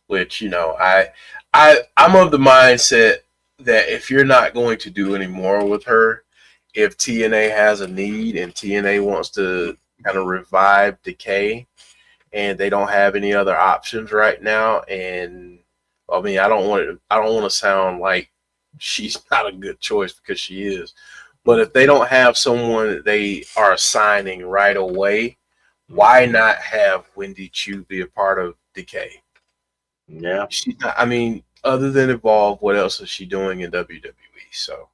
C: Which I'm of the mindset that if you're not going to do any more with her, if TNA has a need and TNA wants to kind of revive Decay, and they don't have any other options right now, and I mean, I don't want to sound like she's not a good choice, because she is. But if they don't have someone that they are signing right away, why not have Wendy Chu be a part of Decay?
D: Yeah.
C: She's not, I mean, other than Evolve, what else is she doing in WWE? So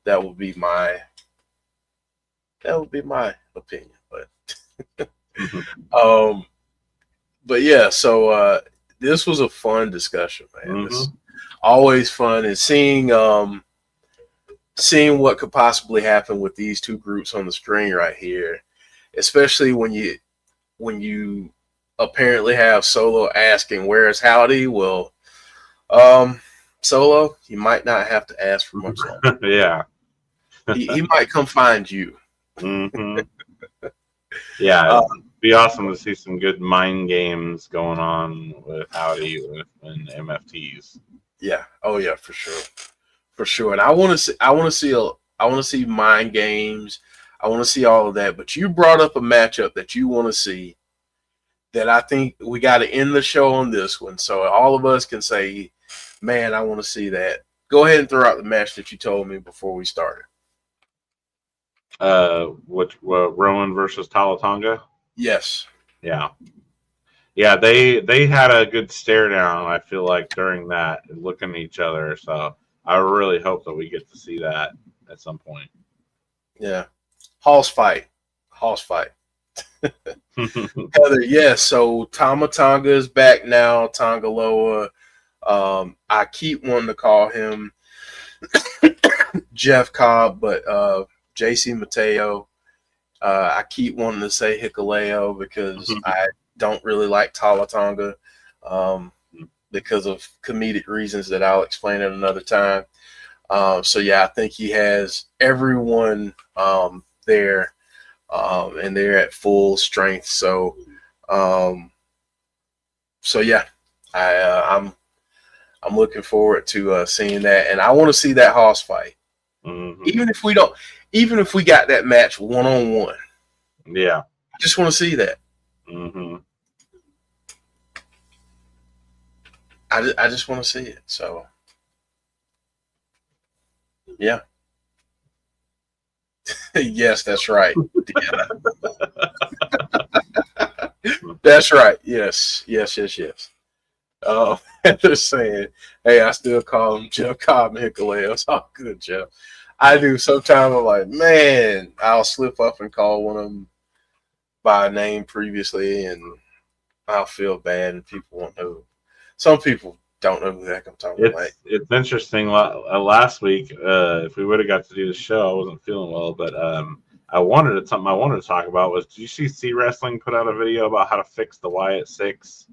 C: that would be my opinion. But but yeah, so this was a fun discussion, man. It's always fun, and seeing what could possibly happen with these two groups on the screen right here, especially when you apparently have Solo asking, "Where's Howdy?" Well, Solo, you might not have to ask for much longer.
D: Yeah,
C: he might come find you.
D: Yeah, it'd be awesome to see some good mind games going on with Howdy and MFTs.
C: Yeah. Oh yeah, for sure. And I want to see mind games. I want to see all of that. But you brought up a matchup that you want to see, that I think we got to end the show on this one, so all of us can say, "Man, I want to see that." Go ahead and throw out the match that you told me before we started.
D: Rowan versus Talatonga?
C: Yes.
D: Yeah. They had a good stare down, I feel like, during that, looking at each other. So I really hope that we get to see that at some point.
C: Yeah. Hoss fight. Heather, yes. So Tama Tonga is back now. Tongaloa. I keep wanting to call him Jeff Cobb, but JC Mateo. I keep wanting to say Hikuleo because I don't really like Talatonga because of comedic reasons that I'll explain at another time. So yeah, I think he has everyone there, and they're at full strength. So yeah, I'm looking forward to seeing that, and I want to see that Hoss fight. Even if we got that match 1-on-1,
D: Yeah,
C: I just want to see that. I just want to see it. So yeah. Yes, that's right. Yeah. That's right. Yes. They're saying, hey, I still call him Jeff Cobb and Hikuleo. It's all good, Jeff. I do. Sometimes I'm like, man, I'll slip up and call one of them by name previously, and I'll feel bad, and people won't know. Some people don't know who the heck I'm talking about.
D: It's interesting. Last week, if we would have got to do the show, I wasn't feeling well, but something I wanted to talk about was, did you see C Wrestling put out a video about how to fix the Wyatt Sicks?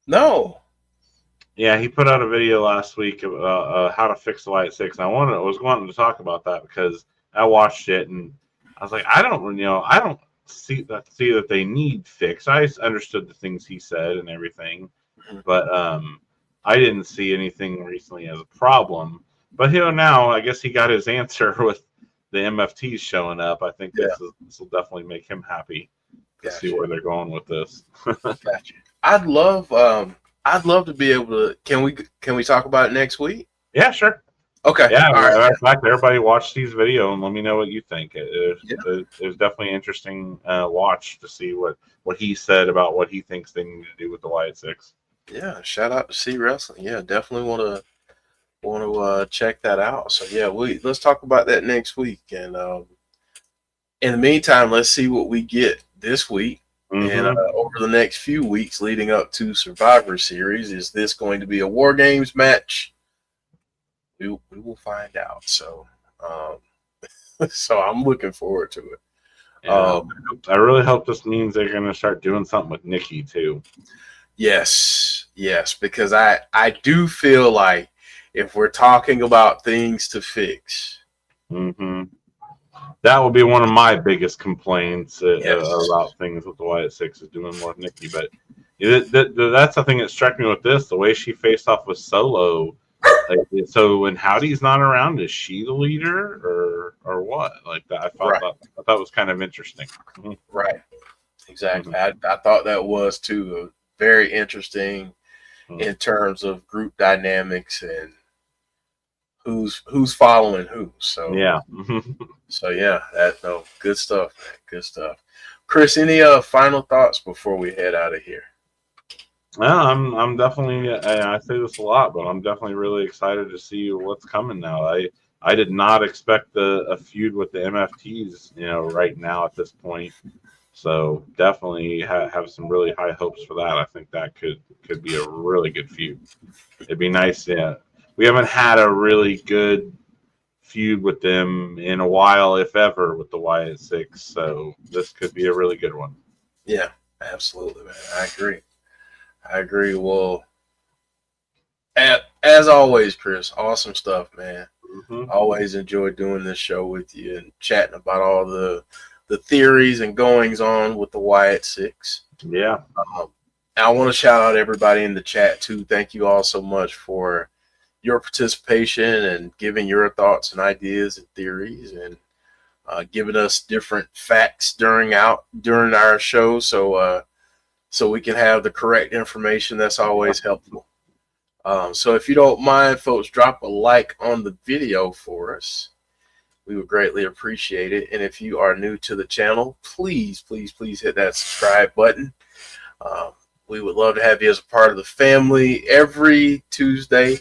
C: No.
D: Yeah, he put out a video last week about how to fix the Wyatt Sicks. And I was wanting to talk about that because I watched it and I was like, I don't see that they need fixed. I understood the things he said and everything, but I didn't see anything recently as a problem. But now I guess he got his answer with the MFTs showing up. I think this will definitely make him happy to see where they're going with this.
C: Gotcha. I'd love to be able to. Can we talk about it next week?
D: Yeah, sure.
C: Okay.
D: Yeah.
C: Right.
D: In fact, everybody watch Steve's video and let me know what you think. It was definitely an interesting watch to see what he said about what he thinks they need to do with the Wyatt Sicks.
C: Yeah. Shout out to C Wrestling. Yeah, definitely want to check that out. So yeah, let's talk about that next week. And in the meantime, let's see what we get this week. And over the next few weeks leading up to Survivor Series. Is this going to be a War Games match? We will find out. So so I'm looking forward to it.
D: Yeah, I really hope this means they're going to start doing something with Nikki too.
C: Yes, because I do feel like if we're talking about things to fix,
D: that would be one of my biggest complaints about things with the Wyatt Sicks is doing more with Nikki. But that's the thing that struck me with this, the way she faced off with Solo. So when Howdy's not around, is she the leader or what? Like that, I thought that was kind of interesting.
C: Right. Exactly. I thought that was too very interesting in terms of group dynamics and who's following who. So
D: yeah.
C: So yeah, good stuff, man. Good stuff. Chris, any final thoughts before we head out of here?
D: Well, I'm definitely. I say this a lot, but I'm definitely really excited to see what's coming now. I did not expect a feud with the MFTs, right now at this point. So definitely have some really high hopes for that. I think that could be a really good feud. It'd be nice. Yeah, we haven't had a really good feud with them in a while, if ever, with the Wyatt Sicks. So this could be a really good one.
C: Yeah, absolutely, man. I agree. Well, as always, Chris, awesome stuff, man. Always enjoy doing this show with you and chatting about all the theories and goings on with the Wyatt Sicks.
D: Yeah.
C: I want to shout out everybody in the chat too. Thank you all so much for your participation and giving your thoughts and ideas and theories and giving us different facts during our show. So we can have the correct information. That's always helpful. So if you don't mind, folks, drop a like on the video for us. We would greatly appreciate it. And if you are new to the channel, please hit that subscribe button. We would love to have you as a part of the family every Tuesday,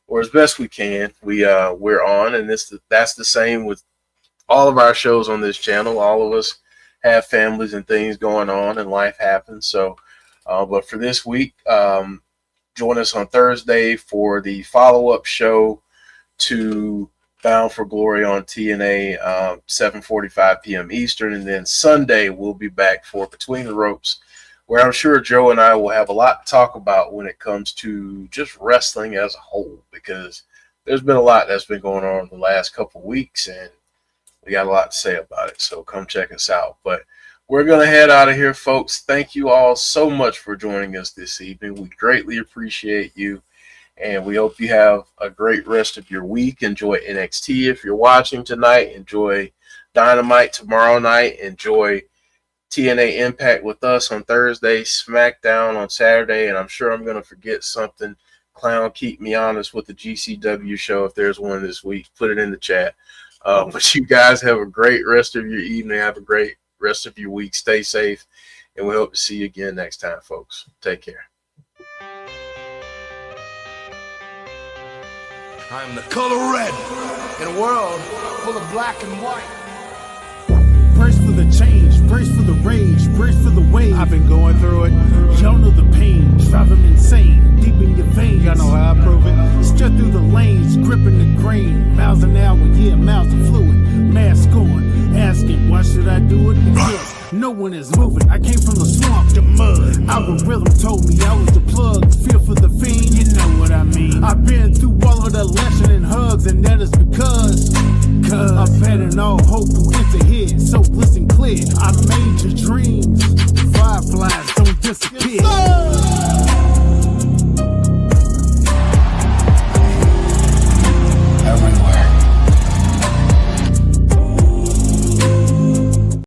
C: or as best we can. We're on, and that's the same with all of our shows on this channel. All of us have families and things going on, and life happens. So, but for this week, join us on Thursday for the follow-up show to Bound for Glory on TNA, 7:45 p.m. Eastern. And then Sunday, we'll be back for Between the Ropes, where I'm sure Joe and I will have a lot to talk about when it comes to just wrestling as a whole, because there's been a lot that's been going on in the last couple of weeks, and we got a lot to say about it. So come check us out. But we're going to head out of here, folks. Thank you all so much for joining us this evening. We greatly appreciate you, and we hope you have a great rest of your week. Enjoy NXT if you're watching tonight. Enjoy Dynamite tomorrow night. Enjoy TNA Impact with us on Thursday, SmackDown on Saturday, and I'm sure I'm going to forget something. Clown, keep me honest with the GCW show if there's one this week. Put it in the chat. But you guys have a great rest of your evening. Have a great rest of your week. Stay safe, and we hope to see you again next time, folks. Take care.
A: I'm the color red in a world full of black and white.
B: Brace for the change, brace for the rage, brace for the wave. I've been going through it. Y'all know the pain, drive them insane, deep in your veins. Y'all know how I prove it. Strut through the lanes, gripping the grain. Miles an hour, yeah, miles of fluid. Mask on, asking, why should I do it? Because no one is moving. I came from the swamp, the mud. Algorithm told me I was the